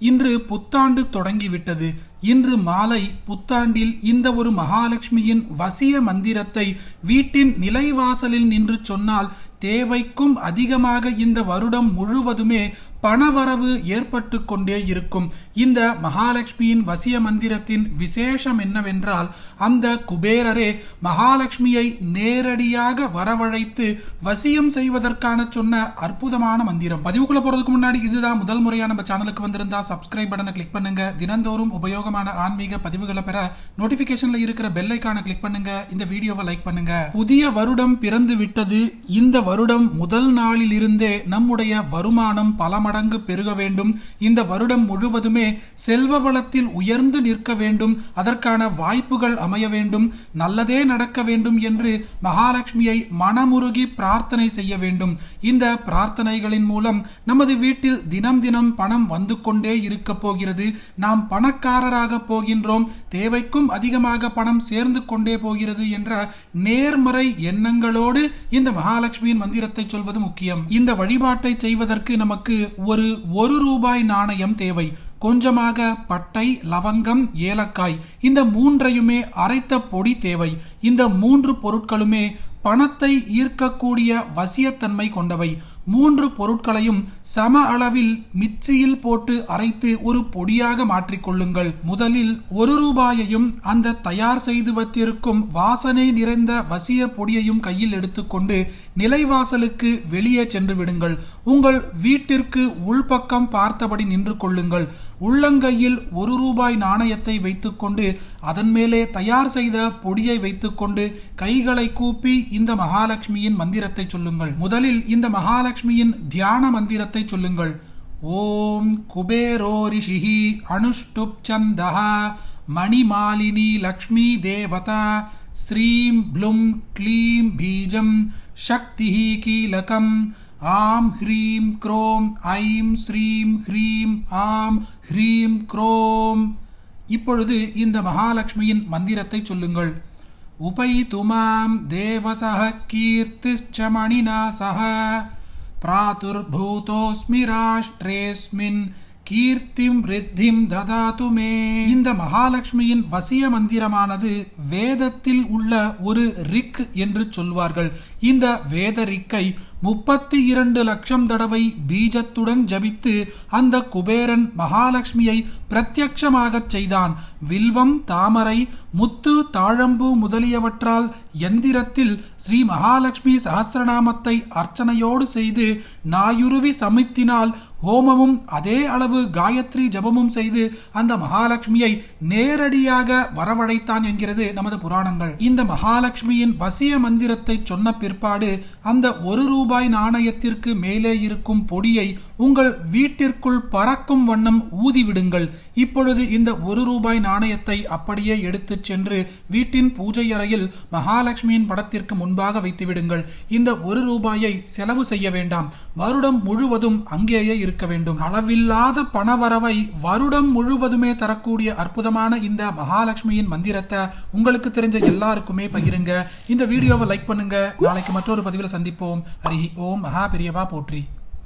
இன்று புத்தாண்டு தொடங்கிவிட்டது. இன்று மாலை புத்தாண்டில் இந்த ஒரு மகாலட்சுமியின் வசிய மந்திரத்தை வீட்டின் நிலைவாசலில் நின்று சொன்னால் தேவைக்கும் அதிகமாக இந்த வருடம் முழுவதுமே பணவரவு ஏற்பட்டு கொண்டே இருக்கும். இந்த மகாலட்சுமியின் வசிய மந்திரத்தின் விசேஷம் என்னவென்றால், அந்த குபேரரே மகாலட்சுமியை நேரடியாக வரவழைத்து வசியம் செய்வதற்கான சொன்ன அற்புதமான மந்திரம். பதிவுக்குள்ள போறதுக்கு முன்னாடி இதுதான் முதல் முறையா நம்ம சேனலுக்கு வந்திருந்தா சப்ஸ்கிரைப் பட்டனை கிளிக் பண்ணுங்க. தினந்தோறும் உபயோகமான ஆன்மீக பதிவுகளை பெற நோட்டிபிகேஷன்ல இருக்கிற பெல் ஐகானை கிளிக் பண்ணுங்க. இந்த வீடியோவை லைக் பண்ணுங்க. புதிய வருடம் பிறந்து விட்டது. இந்த வருடம் முதல் நாளில் இருந்தே நம்முடைய வருமானம் பல மடங்கு பெருக வேண்டும். இந்த வருடம் முழுவதுமே செல்வ வளத்தில் உயர்ந்து நிற்க வேண்டும். அதற்கான வாய்ப்புகள் அமைய வேண்டும். நல்லதே நடக்க வேண்டும் என்று மகாலட்சுமியை மனமுருகி பிரார்த்தனை செய்ய வேண்டும். இந்த பிரார்த்தனைகளின் மூலம் நமது வீட்டில் தினம் தினம் பணம் வந்து கொண்டே இருக்க போகிறது. நாம் பணக்காரராக போகின்றோம். தேவைக்கும் அதிகமாக பணம் சேர்ந்து கொண்டே போகிறது என்ற நேர்மறை எண்ணங்களோடு இந்த மகாலட்சுமியின் மந்திரத்தை சொல்வது முக்கியம். இந்த வழிபாட்டை செய்வதற்கு நமக்கு ஒரு ரூபாய் நாணயம் தேவை. கொஞ்சமாக பட்டை, லவங்கம், ஏலக்காய் இந்த மூன்றையுமே அரைத்த பொடி தேவை. இந்த மூன்று பொருட்களுமே பணத்தை ஈர்க்கக்கூடிய வசியத்தன்மை கொண்டவை. மூன்று பொருட்களையும் சம அளவில் மிக்சியில் போட்டு அரைத்து ஒரு பொடியாக மாற்றிக்கொள்ளுங்கள். முதலில் ஒரு ரூபாயையும் அந்த தயார் செய்து வைத்திருக்கும் வாசனை நிறைந்த வசிய பொடியையும் கையில் எடுத்துக்கொண்டு நிலைவாசலுக்கு வெளியே சென்று விடுங்கள். உங்கள் வீட்டிற்கு உள்பக்கம் பார்த்தபடி நின்று கொள்ளுங்கள். உள்ளங்கையில் ஒரு ரூபாய் நாணயத்தை வைத்துக்கொண்டு அதன் மேலே தயார் செய்த பொடியை வைத்துக்கொண்டு கைகளை கூப்பி இந்த மகாலட்சுமியின் மந்திரத்தை சொல்லுங்கள். முதலில் இந்த மகாலட்சுமியின் தியான மந்திரத்தை சொல்லுங்கள். ஓம் குபேரோ ரிஷிஹி அனுஷ்டுப் சந்தஹ மணிமாலினி லக்ஷ்மி தேவதா ஸ்ரீம் ப்ளும் க்ளீம் பீஜம் சக்திஹி கீலகம் ஆம் ஹ்ரீம் க்ரோம் ஐம் ஸ்ரீம் ஹ்ரீம் ஆம் ஹ்ரீம் க்ரோம். இப்பொழுது இந்த மகாலட்சுமியின் மந்திரத்தை சொல்லுங்கள். உபைதுமாம் தேவசஹ கீர்த்திஷ்ச மணினா சஹ பிராதுர்பூதோஸ்மி ராஷ்ட்ரேஸ்மின் கீர்த்திம் ரித்திம் ததாது மே. இந்த மகாலட்சுமியின் வசிய மந்திரமானது வேதத்தில் உள்ள ஒரு ரிக் என்று சொல்வார்கள். இந்த வேத ரிக்கை 32 லட்சம் தடவை பீஜத்துடன் ஜபித்து அந்த குபேரன் மகாலட்சுமியை பிரத்யட்சமாக செய்தான். வில்வம், தாமரை, முத்து, தாழம்பு முதலியவற்றால் எந்திரத்தில் ஸ்ரீ மகாலட்சுமி சஹஸ்ரநாமத்தை அர்ச்சனையோடு செய்து நாயுருவி சமித்தினால் ஹோமமும் அதே அளவு காயத்ரி ஜபமும் செய்து அந்த மகாலட்சுமியை நேரடியாக வரவழைத்தான் என்கிறது நமது புராணங்கள். இந்த மகாலட்சுமியின் வசிய மந்திரத்தை சொன்ன பிற்பாடு அந்த ஒரு ரூபாய் நாணயத்திற்கு மேலே இருக்கும் பொடியை உங்கள் வீட்டிற்குள் பறக்கும் வண்ணம் ஊதிவிடுங்கள். இப்பொழுது இந்த ஒரு ரூபாய் நாணயத்தை அப்படியே எடுத்து சென்று வீட்டின் பூஜை அறையில் மகாலட்சுமியின் படத்திற்கு முன்பாக வைத்துவிடுங்கள். இந்த ஒரு ரூபாயை செலவு செய்ய வேண்டாம். வருடம் முழுவதும் அங்கேயே இருக்க வேண்டும். அளவில்லாத பணவரவை வருடம் முழுவதுமே தரக்கூடிய அற்புதமான இந்த மகாலட்சுமியின் மந்திரத்தை உங்களுக்கு தெரிஞ்ச எல்லாருக்குமே பகிருங்க. இந்த வீடியோவை லைக் பண்ணுங்க. நாளைக்கு மற்றொரு பதிவில் சந்திப்போம். ஹரி ஓம். மகா பெரியவா போற்றி.